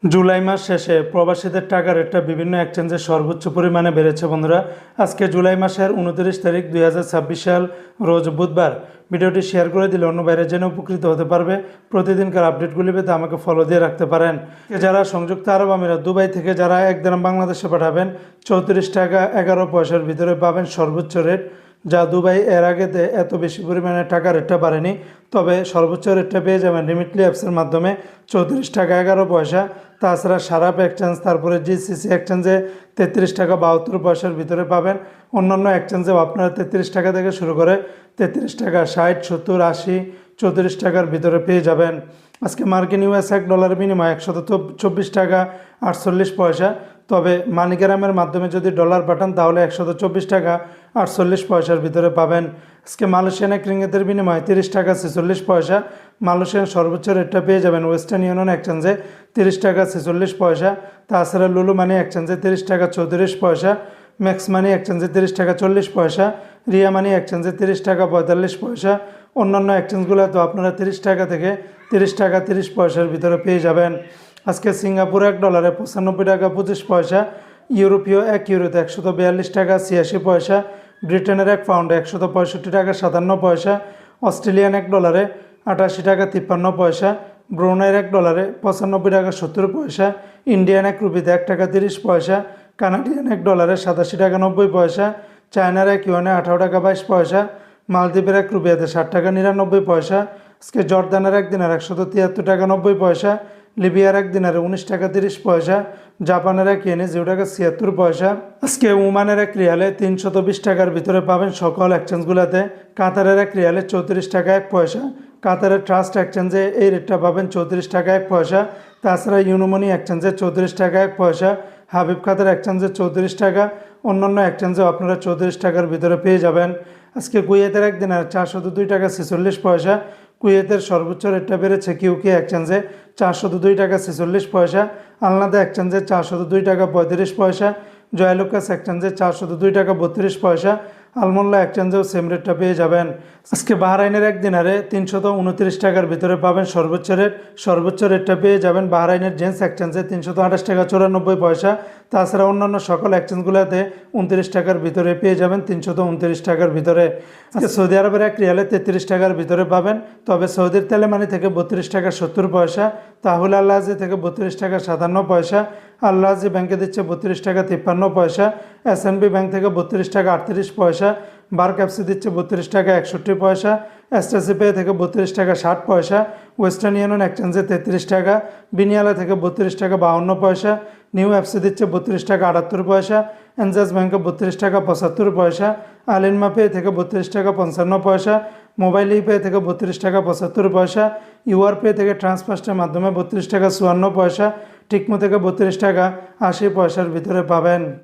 জুলাই মাস শেষে প্রবাসীদের টাকা রেটটা বিভিন্ন এক্সচেঞ্জে সর্বোচ্চ পরিমাণে বেড়েছে বন্ধুরা। আজকে জুলাই মাসের 29 তারিখ 2026 সাল রোজ বুধবার। ভিডিওটি শেয়ার করে দিলে অন্য বাইরে জেনে উপকৃত হতে পারবে। প্রতিদিনকার আপডেটগুলি পেতে আমাকে ফলো দিয়ে রাখতে পারেন। যারা সংযুক্ত আরব আমিরাত দুবাই থেকে যারা 1 দিরহাম বাংলাদেশে পাঠাবেন 34 টাকা 11 পয়সার ভিতরে পাবেন সর্বোচ্চ রেট, যা দুবাই এর আগেতে এত বেশি পরিমাণে টাকা রেটটা বাড়েনি। তবে সর্বোচ্চ রেটটা পেয়ে যাবেন রিমিটলি অ্যাপসের মাধ্যমে 34 টাকা 11 পয়সা। তাছাড়া সারাপ এক্সচেঞ্জ, তারপরে জিসিসি এক্সচেঞ্জে 33 টাকা 72 পয়সার ভিতরে পাবেন। অন্যান্য এক্সচেঞ্জেও আপনারা 33 টাকা থেকে শুরু করে 33 টাকা 60, 70, 80, 34 টাকার ভিতরে পেয়ে যাবেন। আজকে মার্কিন ইউএস $1 বিনিময়ে 124 টাকা 48 পয়সা। তবে মানিগ্রামের মাধ্যমে যদি ডলার পাঠান তাহলে 124 টাকা 48 পয়সার ভিতরে পাবেন। আজকে মালয়েশিয়ান এক রিঙ্গিতের বিনিময়ে 30 টাকা 46 পয়সা। মালয়েশিয়ান সর্বোচ্চ রেটটা পেয়ে যাবেন ওয়েস্টার্ন ইউনিয়ন এক্সচেঞ্জে 30 টাকা 46 পয়সা। তাছাড়া লুলু মানি এক্সচেঞ্জে 30 টাকা 34 পয়সা। ম্যাক্স মানি এক্সচেঞ্জে 30 টাকা 40 পয়সা। রিয়া মানি এক্সচেঞ্জে 30 টাকা 45 পয়সা। অন্যান্য এক্সচেঞ্জগুলো তো আপনারা 30 টাকা থেকে 30 টাকা 30 পয়সার ভিতরে পেয়ে যাবেন। আজকে সিঙ্গাপুর $1 95 টাকা 25 পয়সা। ইউরোপীয় 1 ইউরোতে 142 টাকা 86 পয়সা। ব্রিটেনের 1 পাউন্ডে 165 টাকা 57 পয়সা। অস্ট্রেলিয়ান $1 88 টাকা 53 পয়সা। ব্রুনাইয়ের $1 95 টাকা 70 পয়সা। ইন্ডিয়ান 1 রুপিতে 1 টাকা 30 পয়সা। কানাডিয়ান $1 87 টাকা 90 পয়সা। চায়নার 1 ইউয়ানে 18 টাকা 22 পয়সা। মালদ্বীপের 1 রুপিয়াতে 60 টাকা 99 পয়সা। আজকে জর্দানের 1 দিনার 173 টাকা 90 পয়সা। লিবিয়ার 1 দিনারে 19 টাকা 30 পয়সা। জাপানের 1 ইয়েনে 0 টাকা 76 পয়সা। আজকে ওমানের 1 রিয়ালে 320 টাকার ভিতরে পাবেন সকল এক্সচেঞ্জগুলোতে। কাতারের 1 রিয়ালে 34 টাকা 1 পয়সা। কাতারের ট্রাস্ট এক্সচেঞ্জে এই রেটটা পাবেন 34 টাকা 1 পয়সা। তাছাড়া ইউনোমনি এক্সচেঞ্জে 34 টাকা 1 পয়সা। হাবিব খাতার এক্সচেঞ্জে 34 টাকা। অন্যান্য এক্সচেঞ্জেও আপনারা 34 টাকার ভিতরে পেয়ে যাবেন। আজকে কুয়েতের 1 দিনার 402 টাকা 46 পয়সা। কুয়েতের সর্বোচ্চ রেটটা বেড়েছে কিউকে এক্সচেঞ্জে 402 টাকা 46 পয়সা। আলনাদা এক্সচেঞ্জে 402 টাকা 35 পয়সা। জয়লুকাস এক্সচেঞ্জে 402 টাকা 32 পয়সা। আলমোল্লা এক্সচেঞ্জেও সেম রেটটা পেয়ে যাবেন। আজকে বাহরাইনের 1 দিনারে 329 টাকার ভিতরে পাবেন সর্বোচ্চ রেট। সর্বোচ্চ রেটটা পেয়ে যাবেন বাহরাইনের জেন্স এক্সচেঞ্জে 328 টাকা 94 পয়সা। তাছাড়া অন্যান্য সকল এক্সচেঞ্জগুলোতে 29 টাকার ভিতরে পেয়ে যাবেন 329 টাকার ভিতরে। আজকে সৌদি আরবের 1 রিয়ালে 33 টাকার ভিতরে পাবেন। তবে সৌদির তেলেমানি থেকে 32 টাকা 70 পয়সা। তাহুল আল্লাহজি থেকে 32 টাকা 57 পয়সা। আল্লাহজি ব্যাংকে দিচ্ছে 32 টাকা 53 পয়সা। এসএনবি ব্যাংক থেকে 32 টাকা 38 পয়সা। বার ক্যাপসি দিচ্ছে 32 টাকা 61 পয়সা। এসটিসি পে থেকে 32 টাকা 60 পয়সা। ওয়েস্টার্ন ইউনিয়ন এক্সচেঞ্জে 33 টাকা। বিনিয়ালা থেকে 32 টাকা 52 পয়সা। নিউ অ্যাপসি দিচ্ছে 32 টাকা 78 পয়সা। এনজাস ব্যাংকে 32 টাকা 75 পয়সা। আলিনমা পে থেকে 32 টাকা 55 পয়সা। মোবাইল পে থেকে 32 টাকা 75 পয়সা। ইউআর পে থেকে ট্রান্সফার্স্টের মাধ্যমে 32 টাকা 54 পয়সা। টিকমো থেকে 32 টাকা 80 পয়সার ভিতরে পাবেন।